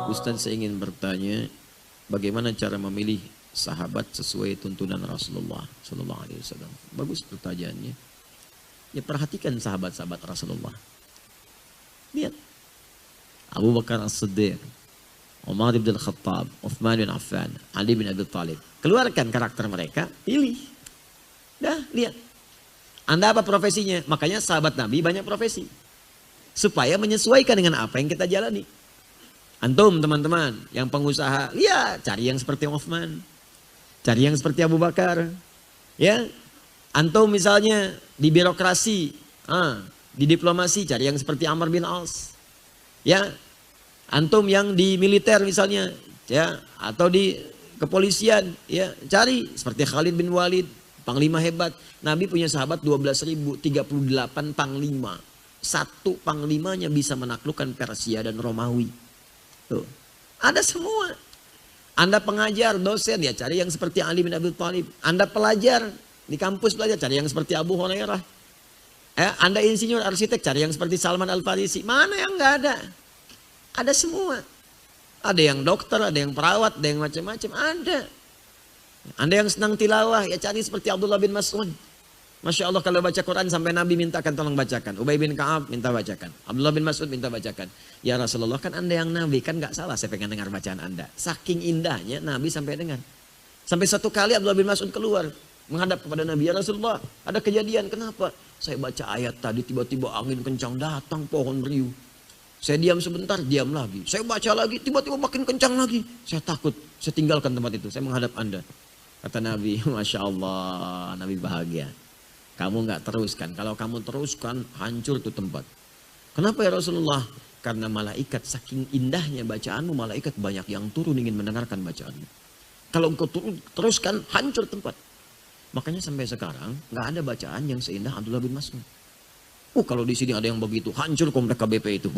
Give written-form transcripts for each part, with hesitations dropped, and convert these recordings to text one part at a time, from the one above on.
Ustaz, saya ingin bertanya, bagaimana cara memilih sahabat sesuai tuntunan Rasulullah Sallallahu Alaihi Wasallam? Bagus pertanyaannya. Ya, perhatikan sahabat-sahabat Rasulullah. Lihat, Abu Bakar As-Siddiq, Umar bin Khattab, Uthman bin Affan, Ali bin Abi Thalib. Keluarkan karakter mereka, pilih. Dah, lihat. Anda apa profesinya? Makanya sahabat Nabi banyak profesi. Supaya menyesuaikan dengan apa yang kita jalani. Antum teman-teman yang pengusaha, lihat, cari yang seperti Uthman. Cari yang seperti Abu Bakar. Ya. Antum misalnya di birokrasi, di diplomasi, cari yang seperti Amr bin As. Ya. Antum yang di militer misalnya, ya, atau di kepolisian, ya, cari seperti Khalid bin Walid, panglima hebat. Nabi punya sahabat 12.000, 38 panglima. Satu panglimanya bisa menaklukkan Persia dan Romawi. Tuh. Ada semua. Anda pengajar, dosen, ya cari yang seperti Ali bin Abi Thalib. Anda pelajar, di kampus belajar, cari yang seperti Abu Hurairah. Anda insinyur, arsitek, cari yang seperti Salman Al-Farisi. Mana yang nggak ada? Ada semua. Ada yang dokter, ada yang perawat, ada yang macam-macam. Ada. Anda yang senang tilawah, ya cari seperti Abdullah bin Mas'ud. Masya Allah kalau baca Quran sampai Nabi mintakan tolong bacakan. Ubay bin Ka'ab minta bacakan. Abdullah bin Mas'ud minta bacakan. Ya Rasulullah, kan Anda yang Nabi, kan gak salah saya pengen dengar bacaan Anda. Saking indahnya Nabi sampai dengar. Sampai satu kali Abdullah bin Mas'ud keluar menghadap kepada Nabi. Ya Rasulullah, ada kejadian, kenapa? Saya baca ayat tadi tiba-tiba angin kencang datang, pohon beriu. Saya diam sebentar, diam lagi. Saya baca lagi, tiba-tiba makin kencang lagi. Saya takut, saya tinggalkan tempat itu, saya menghadap Anda. Kata Nabi, Masya Allah, Nabi bahagia. Kamu nggak teruskan. Kalau kamu teruskan, hancur tuh tempat. Kenapa ya Rasulullah? Karena malaikat saking indahnya bacaanmu, malaikat banyak yang turun ingin mendengarkan bacaanmu. Kalau engkau teruskan, hancur tempat. Makanya sampai sekarang nggak ada bacaan yang seindah Abdullah bin Mas'ud. Kalau di sini ada yang begitu, hancur komplek KBP itu.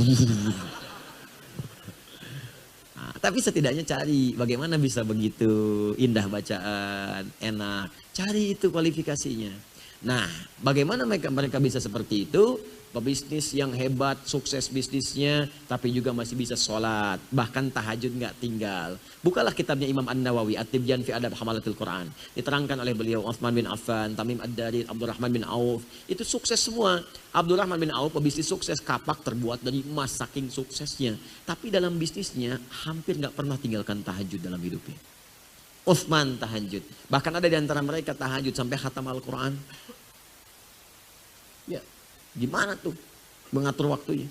Nah, tapi setidaknya cari bagaimana bisa begitu indah bacaan, enak. Cari itu kualifikasinya. Nah, bagaimana mereka bisa seperti itu? Pebisnis yang hebat, sukses bisnisnya, tapi juga masih bisa sholat. Bahkan tahajud nggak tinggal. Bukalah kitabnya Imam An-Nawawi, At-Tibyan fi Adab Hamalatul Quran. Diterangkan oleh beliau, Uthman bin Affan, Tamim Ad-Dari, Abdurrahman bin Auf. Itu sukses semua. Abdurrahman bin Auf, pebisnis sukses, kapak terbuat dari emas saking suksesnya. Tapi dalam bisnisnya, hampir nggak pernah tinggalkan tahajud dalam hidupnya. Uthman tahajud. Bahkan ada di antara mereka tahajud sampai khatam Al-Quran. Ya, gimana tuh mengatur waktunya?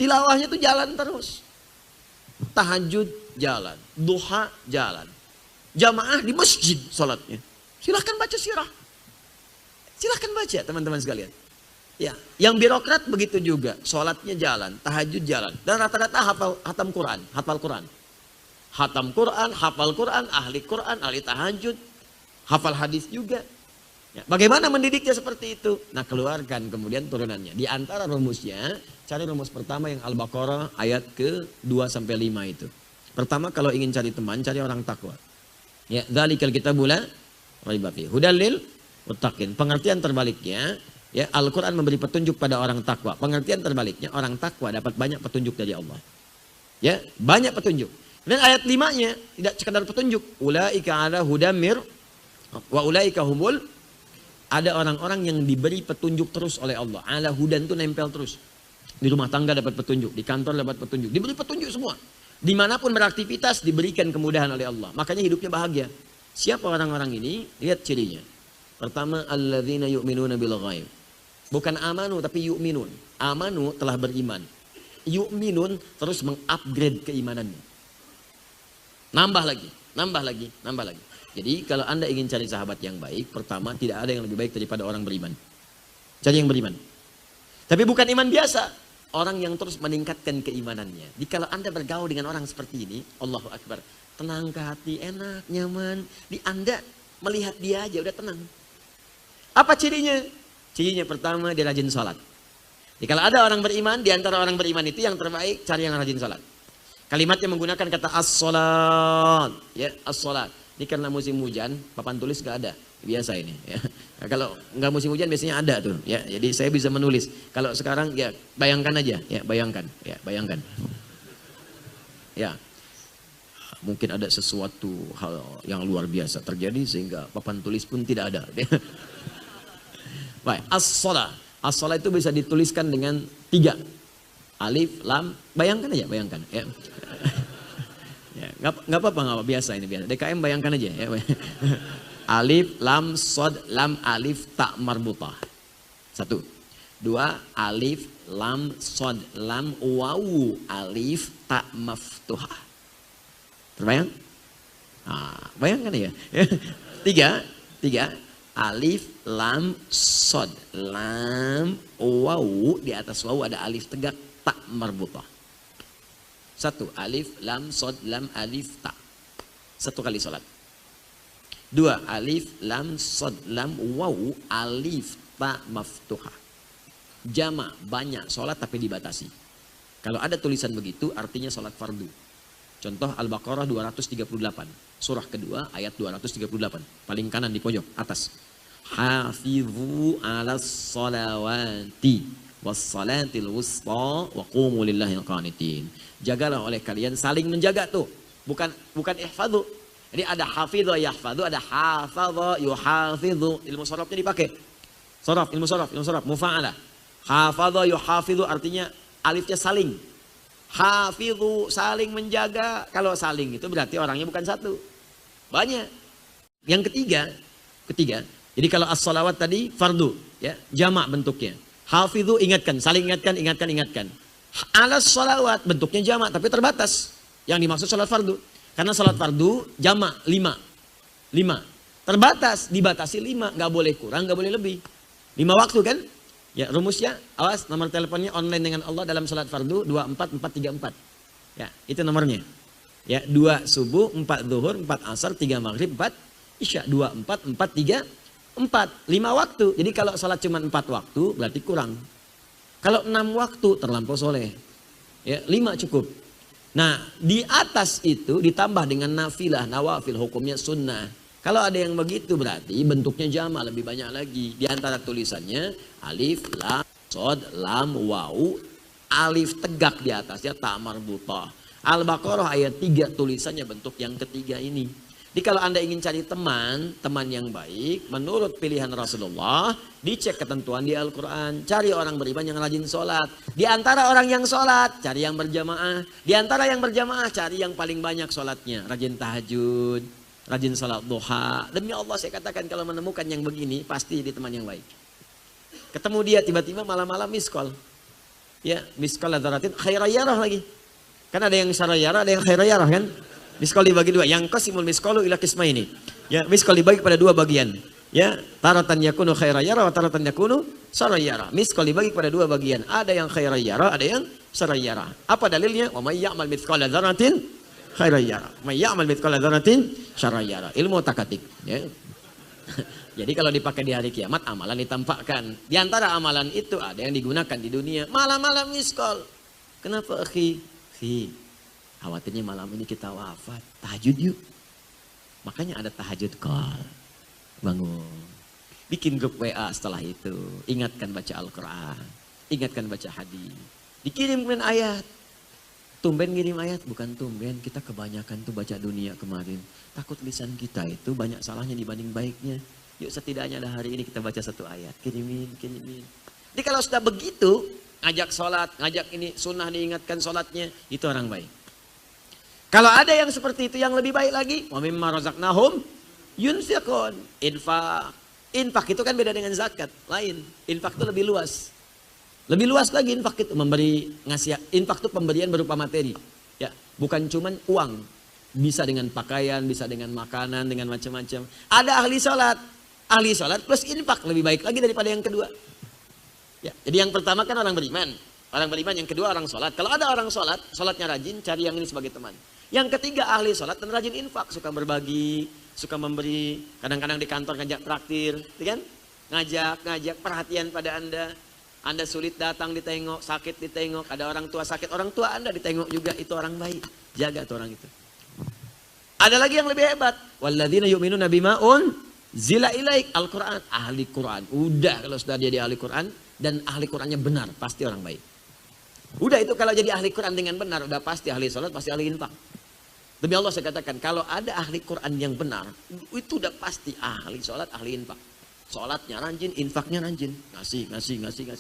Tilawahnya tuh jalan terus. Tahajud jalan, duha jalan. Jamaah di masjid salatnya. Silahkan baca sirah. Silahkan baca teman-teman sekalian. Ya, yang birokrat begitu juga. Salatnya jalan, tahajud jalan. Dan rata-rata hatam Quran, hafal Quran. Hatam Quran, hafal Quran, ahli Quran, ahli tahajud, hafal hadis juga. Ya, bagaimana mendidiknya seperti itu? Nah, keluarkan kemudian turunannya. Di antara rumusnya, cari rumus pertama yang Al-Baqarah ayat ke-2-5 itu. Pertama, kalau ingin cari teman, cari orang takwa. Ya, dzalikal kitabul la raiba fihi hudal lil muttaqin. Pengertian terbaliknya, ya, Al-Qur'an memberi petunjuk pada orang takwa. Pengertian terbaliknya, orang takwa dapat banyak petunjuk dari Allah. Ya, banyak petunjuk. Dan ayat 5-nya tidak sekadar petunjuk. Ulaika ala hudamir wa ulaika humul. Ada orang-orang yang diberi petunjuk terus oleh Allah. Ala hudan itu nempel terus. Di rumah tangga dapat petunjuk, di kantor dapat petunjuk. Diberi petunjuk semua. Dimanapun beraktivitas diberikan kemudahan oleh Allah. Makanya hidupnya bahagia. Siapa orang-orang ini? Lihat cirinya. Pertama, alladzina yu'minuna bil ghaib. Bukan amanu tapi yu'minun. Amanu telah beriman. Yu'minun terus mengupgrade keimanannya. Nambah lagi, nambah lagi, nambah lagi. Jadi kalau Anda ingin cari sahabat yang baik, pertama tidak ada yang lebih baik daripada orang beriman. Cari yang beriman. Tapi bukan iman biasa. Orang yang terus meningkatkan keimanannya. Jadi kalau Anda bergaul dengan orang seperti ini, Allahu Akbar. Tenang ke hati, enak, nyaman. Di Anda melihat dia aja udah tenang. Apa cirinya? Cirinya pertama dia rajin sholat. Jadi kalau ada orang beriman, di antara orang beriman itu yang terbaik cari yang rajin sholat. Kalimatnya menggunakan kata as-sholat. Ya, as-sholat. Ini karena musim hujan, papan tulis gak ada. Biasa ini. Ya. Nah, kalau nggak musim hujan biasanya ada tuh. Ya, jadi saya bisa menulis. Kalau sekarang ya bayangkan aja. Ya, bayangkan. Ya, bayangkan. Ya, mungkin ada sesuatu hal yang luar biasa terjadi sehingga papan tulis pun tidak ada. Baik, as-shalah. As-shalah itu bisa dituliskan dengan 3. Alif, lam, bayangkan aja, bayangkan. Ya. Ya, nggak apa-apa, biasa ini biasa. DKM bayangkan aja. Ya. Alif, lam, sod, lam, alif, tak marbutah. 1. 2. Alif, lam, sod, lam, wawu, alif, tak maftuhah. Terbayang? Nah, bayangkan ya. 3. Alif, lam, sod, lam, wawu, di atas wawu ada alif tegak, tak marbutah. 1. Alif, lam, sod, lam, alif, tak. 1 kali sholat. 2. Alif, lam, sod, lam, wawu, alif, tak maftuhah. Jama, banyak sholat tapi dibatasi. Kalau ada tulisan begitu artinya sholat fardu. Contoh Al-Baqarah 238. Surah kedua ayat 238. Paling kanan di pojok atas. Hafizu alas salawati wassalatil wusta wa qumu lillahil qanitin. Jagalah oleh kalian, saling menjaga tuh. Bukan ihfadhu. Jadi ada hafidhu yahfadhu, ada hafadha yuhafidhu. Ilmu sharafnya dipakai. Ilmu sharaf, mufa'alah. Hafadha yuhafidhu artinya alifnya saling. Hafidhu saling menjaga. Kalau saling itu berarti orangnya bukan satu. Banyak. Yang ketiga. Jadi kalau as-salawat tadi fardu, ya, jamak bentuknya. Hafidhu ingatkan, saling ingatkan. Alas salawat bentuknya jamak tapi terbatas. Yang dimaksud salat fardu. Karena salat fardu jamak 5. Terbatas, dibatasi 5, nggak boleh kurang, nggak boleh lebih. 5 waktu kan? Ya, rumusnya awas, nomor teleponnya online dengan Allah dalam salat fardu 24434. Ya, itu nomornya. Ya, 2 subuh, 4 zuhur, 4 asar, 3 maghrib, 4 isya, 24, 5 waktu. Jadi kalau salat cuma 4 waktu berarti kurang. Kalau 6 waktu terlampau soleh. Ya, 5 cukup. Nah, di atas itu ditambah dengan nafilah, nawafil, hukumnya sunnah. Kalau ada yang begitu berarti bentuknya jama, lebih banyak lagi. Di antara tulisannya alif, lam, sod, lam, wawu, alif tegak di atasnya tak marbutah. Al-Baqarah ayat 3 tulisannya bentuk yang ketiga ini. Jadi kalau Anda ingin cari teman yang baik, menurut pilihan Rasulullah, dicek ketentuan di Al-Quran. Cari orang beriman yang rajin sholat. Di antara orang yang sholat, cari yang berjamaah. Di antara yang berjamaah, cari yang paling banyak sholatnya. Rajin tahajud, rajin sholat duha. Demi Allah saya katakan kalau menemukan yang begini, pasti di teman yang baik. Ketemu dia tiba-tiba malam-malam miss call. Ya, miss call adzaratin khairayarah lagi. Kan ada yang syarayarah, ada yang khairayarah kan. Miskol dibagi 2. Yang qasimul miskolu ila qismaini. Ya, miskol dibagi pada 2 bagian. Ya, taratan yakunu khairayara wa taratan yakunu sarayara. Miskol dibagi pada 2 bagian. Ada yang khairayara, ada yang sarayara. Apa dalilnya? Wa may ya'mal mithqala dzarratin khairayara. May ya'mal mithqala dzarratin sarayara. Ilmu takatik, ya. Jadi kalau dipakai di hari kiamat amalan ditampakkan. Di antara amalan itu ada yang digunakan di dunia. Malam-malam miskol. Kenapa akhi? Khawatirnya malam ini kita wafat, tahajud yuk. Makanya ada tahajud call. Bangun. Bikin grup WA setelah itu. Ingatkan baca Al-Quran. Ingatkan baca hadis. Dikirimkan ayat. Tumben ngirim ayat? Bukan tumben. Kita kebanyakan tuh baca dunia kemarin. Takut lisan kita itu banyak salahnya dibanding baiknya. Yuk setidaknya ada hari ini kita baca 1 ayat. Kirimin. Jadi kalau sudah begitu, ngajak sholat, ngajak ini sunnah diingatkan sholatnya. Itu orang baik. Kalau ada yang seperti itu yang lebih baik lagi, wa mimma razaqnahum yunfiqun. Infak itu kan beda dengan zakat, lain. Infak itu lebih luas. Lebih luas lagi infak itu infak itu pemberian berupa materi. Ya, bukan cuman uang. Bisa dengan pakaian, bisa dengan makanan, dengan macam-macam. Ada ahli sholat plus infak lebih baik lagi daripada yang kedua. Ya, jadi yang pertama kan orang beriman. Orang beriman, yang kedua orang sholat. Kalau ada orang sholat, sholatnya rajin, cari yang ini sebagai teman. Yang ketiga ahli sholat dan rajin infak, suka berbagi, suka memberi. Kadang-kadang di kantor ngajak traktir, kan? Ngajak perhatian pada Anda. Anda sulit datang ditengok, sakit ditengok, ada orang tua sakit, orang tua Anda ditengok juga, itu orang baik. Jaga tuh orang itu. Ada lagi yang lebih hebat. Walladzina yu'minuna bima unzila ilaik, Al-Quran, ahli Quran. Udah kalau sudah dia di ahli Quran dan ahli Qurannya benar, pasti orang baik. Udah itu kalau jadi ahli Quran dengan benar, udah pasti ahli sholat, pasti ahli infak. Demi Allah saya katakan, kalau ada ahli Quran yang benar, itu udah pasti ahli sholat, ahli infak. Sholatnya rajin, infaknya rajin. Ngasih,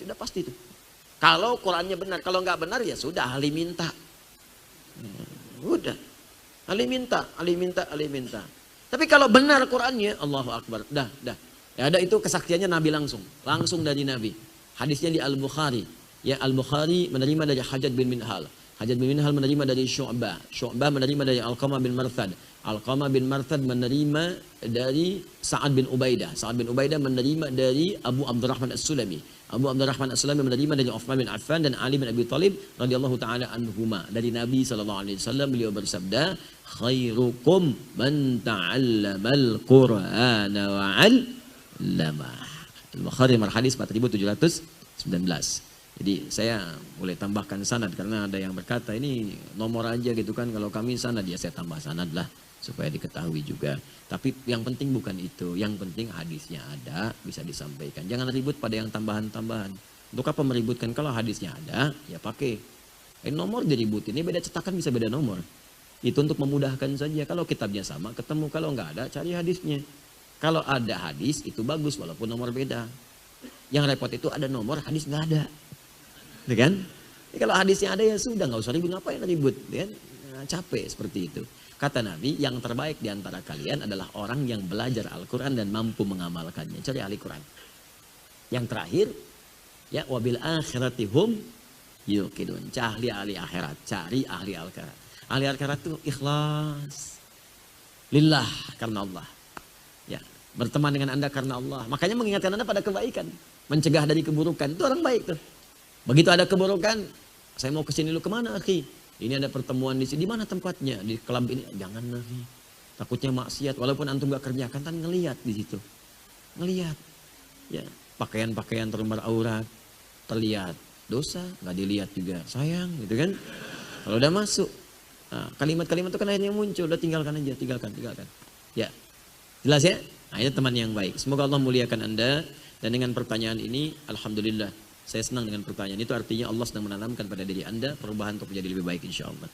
udah pasti itu. Kalau Qurannya benar, kalau nggak benar ya sudah ahli minta. Udah. Ahli minta. Tapi kalau benar Qurannya, Allahu Akbar. Dah. Ya ada itu kesaksiannya Nabi langsung dari Nabi. Hadisnya di Al-Bukhari. Ya Al-Bukhari menerima dari Hajjaj bin Minhal. Hajjaj bin Minhal menerima dari Syu'bah. Syu'bah menerima dari Alqamah bin Marthad. Alqamah bin Marthad menerima dari Sa'ad bin Ubaidah. Sa'ad bin Ubaidah menerima dari Abu Abdurrahman As-Sulami. Abu Abdurrahman As-Sulami menerima dari Uthman bin Affan dan Ali bin Abi Thalib radhiyallahu taala anhuma. Dari Nabi sallallahu alaihi wasallam beliau bersabda, "Khairukum man ta'allamal Qur'ana wa 'allamah." Al-Bukhari hadis 4719. Jadi saya boleh tambahkan sanad karena ada yang berkata ini nomor aja gitu kan, kalau kami sanad ya saya tambah sanad lah supaya diketahui juga. Tapi yang penting bukan itu, yang penting hadisnya ada bisa disampaikan. Jangan ribut pada yang tambahan-tambahan. Untuk apa meributkan? Kalau hadisnya ada ya pakai. Nomor diributin, ini beda cetakan bisa beda nomor. Itu untuk memudahkan saja. Kalau kitabnya sama ketemu, kalau nggak ada cari hadisnya. Kalau ada hadis itu bagus walaupun nomor beda. Yang repot itu ada nomor hadis nggak ada. Kan? Kalau hadisnya ada ya sudah, nggak usah ribut, ngapain ribut, kan? Capek seperti itu. Kata Nabi, yang terbaik di antara kalian adalah orang yang belajar Al-Quran dan mampu mengamalkannya. Cari ahli Quran. Yang terakhir, ya wabil akhirati hum yuqinun. Cari ahli akhirat, cari ahli akhirat. Ahli akhirat itu ikhlas, lillah, karena Allah. Ya, berteman dengan Anda karena Allah. Makanya mengingatkan Anda pada kebaikan, mencegah dari keburukan. Itu orang baik tuh. Begitu ada keburukan, saya mau kesini dulu, kemana akhi? Ini ada pertemuan di sini, di mana tempatnya? Di klub ini, jangan akhi. Takutnya maksiat, walaupun antum gak kerjakan, kan ngelihat di situ. Ngelihat. Ya, pakaian-pakaian terumbar aurat, terlihat. Dosa, gak dilihat juga. Sayang, gitu kan. Kalau udah masuk, nah, kalimat-kalimat itu kan akhirnya muncul, udah tinggalkan aja, tinggalkan. Ya, jelas ya? Nah, ini teman yang baik. Semoga Allah muliakan Anda. Dan dengan pertanyaan ini, alhamdulillah. Saya senang dengan pertanyaan itu, artinya Allah sedang menanamkan pada diri Anda perubahan untuk menjadi lebih baik insya Allah.